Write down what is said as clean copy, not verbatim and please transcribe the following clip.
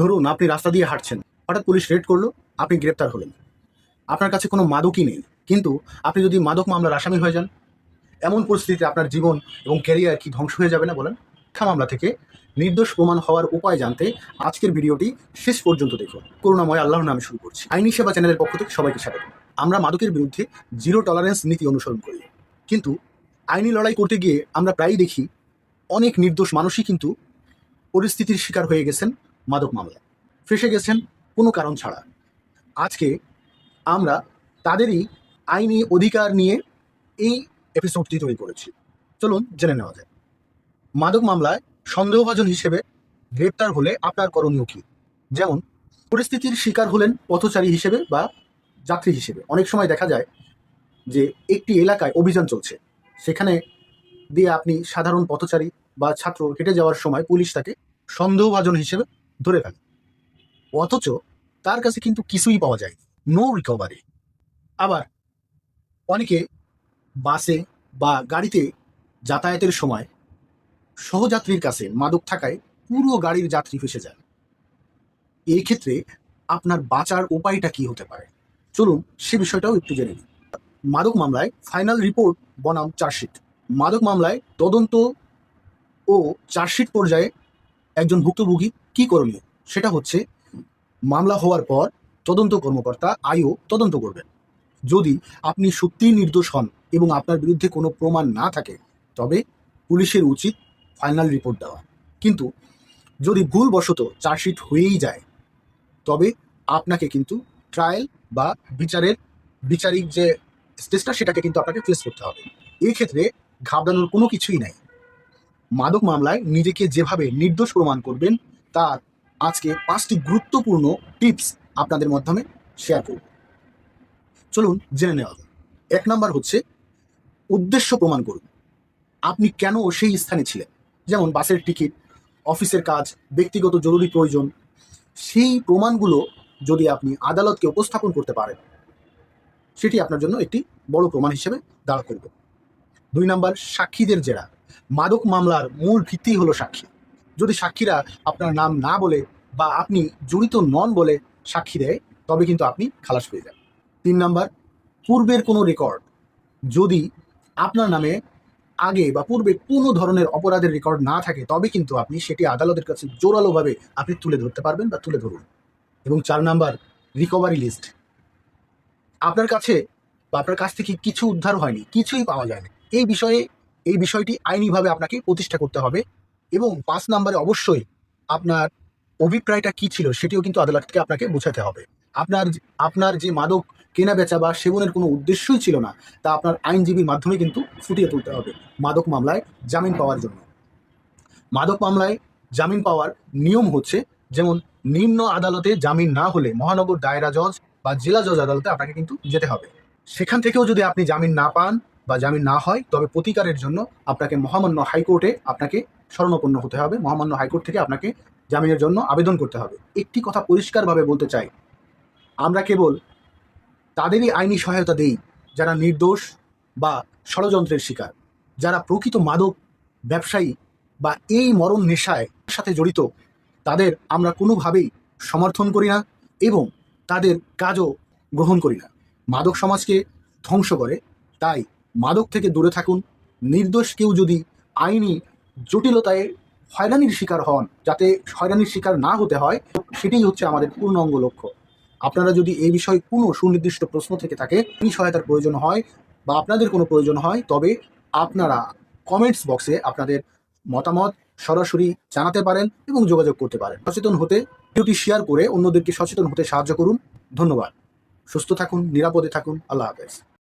ধরুন আপনি রাস্তা দিয়ে হাঁটছেন, হঠাৎ পুলিশ রেড করলো, আপনি গ্রেপ্তার হলেন। আপনার কাছে কোনো মাদকই নেই, কিন্তু আপনি যদি মাদক মামলার আসামি হয়ে যান, এমন পরিস্থিতিতে আপনার জীবন এবং ক্যারিয়ার কি ধ্বংস হয়ে যাবে না বলেন? মিথ্যা মামলা থেকে নির্দোষ প্রমাণ হওয়ার উপায় জানতে আজকের ভিডিওটি শেষ পর্যন্ত দেখুন। করুণাময় আল্লাহর নামে শুরু করছি। আইনি সেবা চ্যানেলের পক্ষ থেকে সবাইকে স্বাগত। আমরা মাদকের বিরুদ্ধে জিরো টলারেন্স নীতি অনুসরণ করি, কিন্তু আইনি লড়াই করতে গিয়ে আমরা প্রায়ই দেখি অনেক নির্দোষ মানুষই কিন্তু পরিস্থিতির শিকার হয়ে গেছেন মাদক মামলায়, ফেঁসে গেছেন কোনো কারণ ছাড়া। আজকে আমরা তাদেরই আইনি অধিকার নিয়ে এই এপিসোডটি তৈরি করেছি। চলুন জেনে নেওয়া যায়। মাদক মামলায় সন্দেহভাজন হিসেবে গ্রেপ্তার হলে আপনার করণীয় কী? যেমন পরিস্থিতির শিকার হলেন পথচারী হিসেবে বা যাত্রী হিসেবে। অনেক সময় দেখা যায় যে একটি এলাকায় অভিযান চলছে, সেখানে দিয়ে আপনি সাধারণ পথচারী বা ছাত্র হেঁটে যাওয়ার সময় পুলিশ তাকে সন্দেহভাজন হিসেবে ধরে ফেলে, অথচ তার কাছে কিন্তু কিছুই পাওয়া যায়, নো রিকভারি। আবার অনেকে বাসে বা গাড়িতে যাতায়াতের সময় সহযাত্রীর কাছে মাদক থাকায় পুরো গাড়ির যাত্রী ফেঁসে যায়। এই ক্ষেত্রে আপনার বাঁচার উপায়টা কি হতে পারে, চলুন সে বিষয়টাও একটু জেনে নিই। মাদক মামলায় ফাইনাল রিপোর্ট বনাম চার্জশিট। মাদক মামলায় তদন্ত ও চার্জশিট পর্যায়ে একজন ভুক্তভোগী কি করণীয়, সেটা হচ্ছে মামলা হওয়ার পর তদন্ত কর্মকর্তা আইও তদন্ত করবেন। যদি আপনি সত্যিই নির্দোষ হন এবং আপনার বিরুদ্ধে কোনো প্রমাণ না থাকে, তবে পুলিশের উচিত ফাইনাল রিপোর্ট দেওয়া। কিন্তু যদি ভুলবশত চার্জশিট হয়েই যায়, তবে আপনাকে কিন্তু ট্রায়াল বা বিচারিক যে স্টেজটা সেটাকে কিন্তু আপনাকে ফেস করতে হবে। এই ক্ষেত্রে ঘাবড়ানোর কোনো কিছুই নাই। মাদক মামলায় নিজেকে যেভাবে নির্দোষ প্রমাণ করবেন তার আজকে 5টি গুরুত্বপূর্ণ টিপস আপনাদের মাধ্যমে শেয়ার করব। চলুন জেনে নেওয়া যাক। 1 নাম্বার হচ্ছে উদ্দেশ্য প্রমাণ করুন। আপনি কেন সেই স্থানে ছিলেন, যেমন বাসের টিকিট, অফিসের কাজ, ব্যক্তিগত জরুরি প্রয়োজন। সেই প্রমাণগুলো যদি আপনি আদালতকে উপস্থাপন করতে পারেন, সেটি আপনার জন্য একটি বড় প্রমাণ হিসেবে দাঁড় করবে। 2 নাম্বার সাক্ষীদের জেরা। মাদক মামলার মূল ভিত্তি হলো সাক্ষী। যদি সাক্ষীরা আপনার নাম না বলে বা আপনি জড়িত নন বলে সাক্ষী দেয়, তবে কিন্তু আপনি খালাস পেয়ে যান। 3 নাম্বার পূর্বের কোনো রেকর্ড। যদি আপনার নামে আগে বা পূর্বে কোনো ধরনের অপরাধের রেকর্ড না থাকে, তবে কিন্তু আপনি সেটি আদালতের কাছে জোরালোভাবে আপনি তুলে ধরতে পারবেন বা তুলে ধরুন। এবং 4 নাম্বার রিকভারি লিস্ট। আপনার কাছে বা আপনার কাছ থেকে কিছু উদ্ধার হয়নি, কিছুই পাওয়া যায়নি, এই বিষয়টি আইনিভাবে আপনাকে প্রতিষ্ঠা করতে হবে। এবং 5 নাম্বারে অবশ্যই আপনার অভিপ্রায়টা কী ছিল সেটিও কিন্তু আদালতকে আপনাকে বোঝাতে হবে। আপনার যে মাদক কেনা বেচা বা সেবনের কোনো উদ্দেশ্যই ছিল না, তা আপনার আইনজীবীর মাধ্যমে কিন্তু ফুটিয়ে তুলতে হবে মাদক মামলায় জামিন পাওয়ার জন্য। মাদক মামলায় জামিন পাওয়ার নিয়ম হচ্ছে, যেমন নিম্ন আদালতে জামিন না হলে মহানগর দায়রা জজ বা জেলা জজ আদালতে আপনাকে কিন্তু যেতে হবে। সেখান থেকেও যদি আপনি জামিন না পান বা জামিন না হয়, তবে প্রতিকারের জন্য আপনাকে মহামান্য হাইকোর্টে আপনাকে শরণাপন্ন হতে হবে। মহামান্য হাইকোর্ট থেকে আপনাকে জামিনের জন্য আবেদন করতে হবে। একটি কথা পরিষ্কারভাবে বলতে চাই, আমরা কেবল তাদেরই আইনি সহায়তা দেই যারা নির্দোষ বা ষড়যন্ত্রের শিকার। যারা প্রকৃত মাদক ব্যবসায়ী বা এই মরণ নেশায় সাথে জড়িত, তাদের আমরা কোনোভাবেই সমর্থন করি না এবং তাদের কাজও গ্রহণ করি না। মাদক সমাজকে ধ্বংস করে, তাই মাদক থেকে দূরে থাকুন। নির্দোষ কেউ যদি আইনি জটিলতায় হয়রানির শিকার হন, যাতে হয়রানির শিকার না হতে হয়, সেটাই হচ্ছে আমাদের পূর্ণাঙ্গ লক্ষ্য। আপনারা যদি এই বিষয়ে কোনো সুনির্দিষ্ট প্রশ্ন থেকে থাকে, এই সহায়তার প্রয়োজন হয় বা আপনাদের কোনো প্রয়োজন হয়, তবে আপনারা কমেন্টস বক্সে আপনাদের মতামত সরাসরি জানাতে পারেন এবং যোগাযোগ করতে পারেন। সচেতন হতে ভিডিওটি শেয়ার করে অন্যদেরকে সচেতন হতে সাহায্য করুন। ধন্যবাদ। সুস্থ থাকুন, নিরাপদে থাকুন। আল্লাহ হাফেজ।